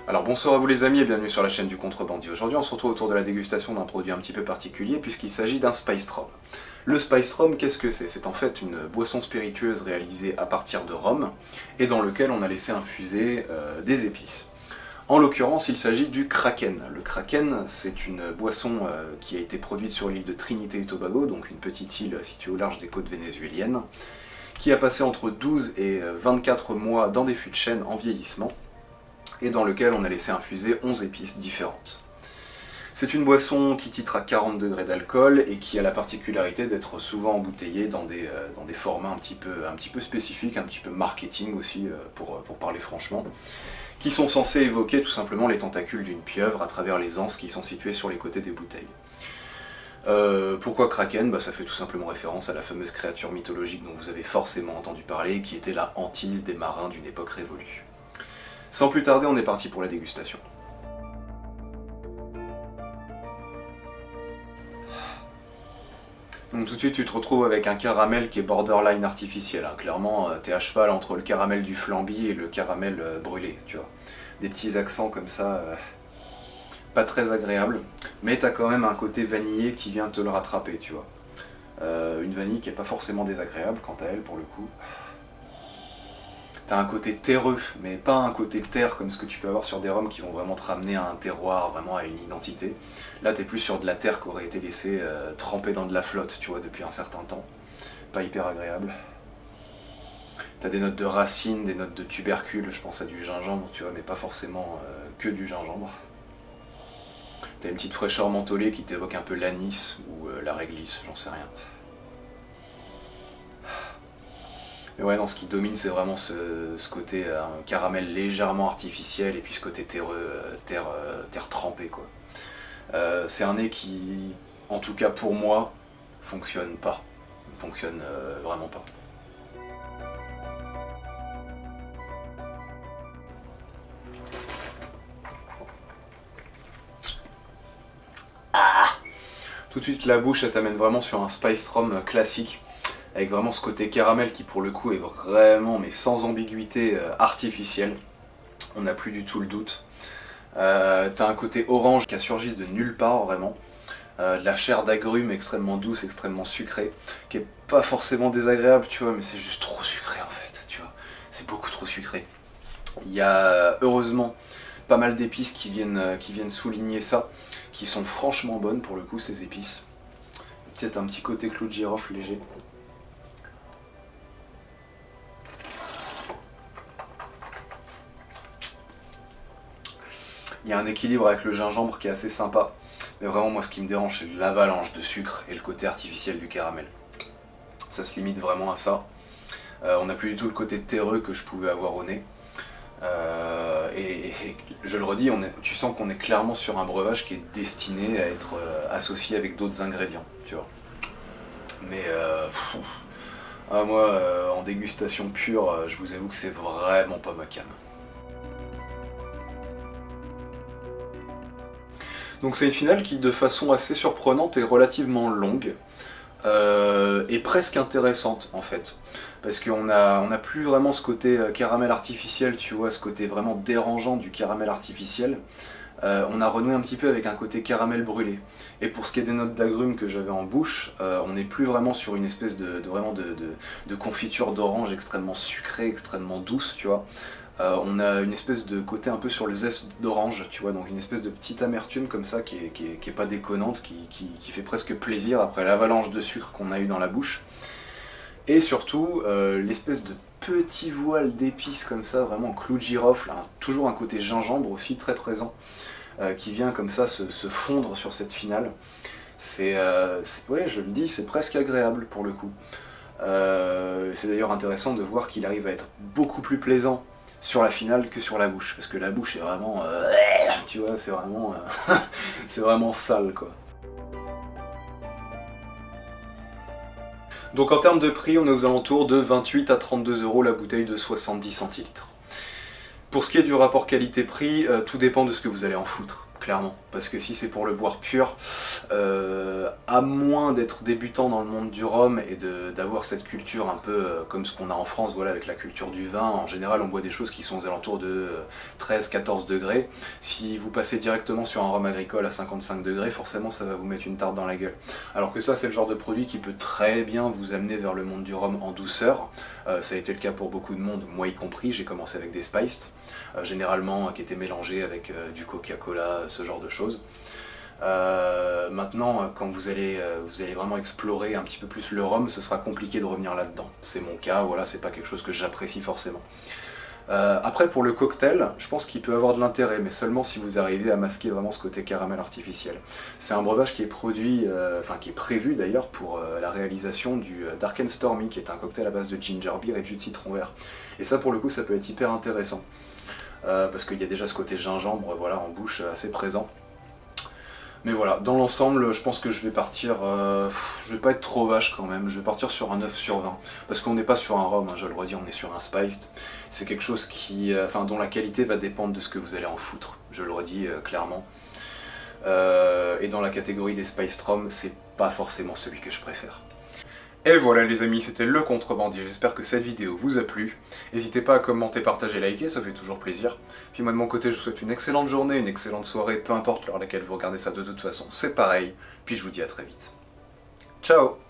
Alors bonsoir à vous les amis et bienvenue sur la chaîne du Contrebandier. Aujourd'hui on se retrouve autour de la dégustation d'un produit un petit peu particulier puisqu'il s'agit d'un Spiced Rum. Le Spiced Rum, qu'est-ce que c'est? C'est en fait une boisson spiritueuse réalisée à partir de rhum et dans lequel on a laissé infuser des épices. En l'occurrence il s'agit du Kraken. Le Kraken c'est une boisson qui a été produite sur l'île de Trinité et Tobago, donc une petite île située au large des côtes vénézuéliennes, qui a passé entre 12 et 24 mois dans des fûts de chêne en vieillissement, et dans lequel on a laissé infuser 11 épices différentes. C'est une boisson qui titre à 40 degrés d'alcool et qui a la particularité d'être souvent embouteillée dans des formats un petit peu spécifiques, un petit peu marketing aussi, pour parler franchement, qui sont censés évoquer tout simplement les tentacules d'une pieuvre à travers les anses qui sont situées sur les côtés des bouteilles. Pourquoi Kraken? Ça fait tout simplement référence à la fameuse créature mythologique dont vous avez forcément entendu parler, qui était la hantise des marins d'une époque révolue. Sans plus tarder, on est parti pour la dégustation. Donc tout de suite, tu te retrouves avec un caramel qui est borderline artificiel. Hein. Clairement, t'es à cheval entre le caramel du flamby et le caramel brûlé, tu vois. Des petits accents comme ça, pas très agréables. Mais t'as quand même un côté vanillé qui vient te le rattraper, tu vois. Une vanille qui est pas forcément désagréable, quant à elle, pour le coup. T'as un côté terreux, mais pas un côté terre comme ce que tu peux avoir sur des rhums qui vont vraiment te ramener à un terroir, vraiment à une identité. Là t'es plus sur de la terre qui aurait été laissée trempée dans de la flotte, tu vois, depuis un certain temps. Pas hyper agréable. T'as des notes de racines, des notes de tubercules, je pense à du gingembre, tu vois, mais pas forcément que du gingembre. T'as une petite fraîcheur mentholée qui t'évoque un peu l'anis ou la réglisse, j'en sais rien. Mais ouais, non, ce qui domine, c'est vraiment ce côté caramel légèrement artificiel et puis ce côté terreux, terre trempée, quoi. C'est un nez qui, en tout cas pour moi, fonctionne pas. Fonctionne vraiment pas. Tout de suite, la bouche, elle t'amène vraiment sur un Spiced Rum classique, avec vraiment ce côté caramel qui pour le coup est vraiment, mais sans ambiguïté, artificiel. On n'a plus du tout le doute. T'as un côté orange qui a surgi de nulle part vraiment. De la chair d'agrumes extrêmement douce, extrêmement sucrée, qui est pas forcément désagréable, tu vois, mais c'est juste trop sucré en fait, tu vois. C'est beaucoup trop sucré. Il y a heureusement pas mal d'épices qui viennent souligner ça, qui sont franchement bonnes pour le coup, ces épices. Peut-être un petit côté clou de girofle léger. Il y a un équilibre avec le gingembre qui est assez sympa, mais vraiment moi ce qui me dérange c'est l'avalanche de sucre et le côté artificiel du caramel. Ça se limite vraiment à ça. On n'a plus du tout le côté terreux que je pouvais avoir au nez. Et je le redis, tu sens qu'on est clairement sur un breuvage qui est destiné à être associé avec d'autres ingrédients, tu vois. Mais moi, en dégustation pure, je vous avoue que c'est vraiment pas ma came. Donc c'est une finale qui, de façon assez surprenante, est relativement longue et presque intéressante en fait. Parce qu'on a plus vraiment ce côté caramel artificiel, tu vois, ce côté vraiment dérangeant du caramel artificiel. On a renoué un petit peu avec un côté caramel brûlé. Et pour ce qui est des notes d'agrumes que j'avais en bouche, on n'est plus vraiment sur une espèce de confiture d'orange extrêmement sucrée, extrêmement douce, tu vois. On a une espèce de côté un peu sur le zeste d'orange, tu vois, donc une espèce de petite amertume comme ça qui est pas déconnante, qui fait presque plaisir après l'avalanche de sucre qu'on a eu dans la bouche. Et surtout, l'espèce de petit voile d'épices comme ça, vraiment clou de girofle, hein, toujours un côté gingembre aussi très présent, qui vient comme ça se fondre sur cette finale. Ouais, je le dis, c'est presque agréable pour le coup. C'est d'ailleurs intéressant de voir qu'il arrive à être beaucoup plus plaisant sur la finale que sur la bouche, parce que la bouche est vraiment, tu vois, c'est vraiment, c'est vraiment sale quoi. Donc en termes de prix, on est aux alentours de 28 à 32 € la bouteille de 70 centilitres. Pour ce qui est du rapport qualité-prix, tout dépend de ce que vous allez en foutre. clairement. Parce que si c'est pour le boire pur, à moins d'être débutant dans le monde du rhum et d'avoir cette culture un peu comme ce qu'on a en France, voilà, avec la culture du vin, en général on boit des choses qui sont aux alentours de 13-14 degrés. Si vous passez directement sur un rhum agricole à 55 degrés, forcément ça va vous mettre une tarte dans la gueule. Alors que ça, c'est le genre de produit qui peut très bien vous amener vers le monde du rhum en douceur. Ça a été le cas pour beaucoup de monde, moi y compris. J'ai commencé avec des spiced, généralement qui étaient mélangés avec du Coca-Cola, ce genre de choses. Maintenant, quand vous allez vraiment explorer un petit peu plus le rhum, ce sera compliqué de revenir là-dedans. C'est mon cas, voilà, c'est pas quelque chose que j'apprécie forcément. Après, pour le cocktail, je pense qu'il peut avoir de l'intérêt, mais seulement si vous arrivez à masquer vraiment ce côté caramel artificiel. C'est un breuvage qui est produit, qui est prévu d'ailleurs pour la réalisation du Dark and Stormy, qui est un cocktail à base de ginger beer et de jus de citron vert. Et ça, pour le coup, ça peut être hyper intéressant. Parce qu'il y a déjà ce côté gingembre, voilà, en bouche assez présent. Mais voilà, dans l'ensemble, je pense que je vais partir, je vais pas être trop vache quand même, je vais partir sur un 9 sur 20. Parce qu'on n'est pas sur un rhum, hein, je le redis, on est sur un spiced. C'est quelque chose dont la qualité va dépendre de ce que vous allez en foutre, je le redis clairement. Et dans la catégorie des spiced rum, c'est pas forcément celui que je préfère. Et voilà les amis, c'était le contrebandier, j'espère que cette vidéo vous a plu. N'hésitez pas à commenter, partager, liker, ça fait toujours plaisir. Puis moi de mon côté, je vous souhaite une excellente journée, une excellente soirée, peu importe l'heure à laquelle vous regardez ça, de toute façon c'est pareil. Puis je vous dis à très vite. Ciao!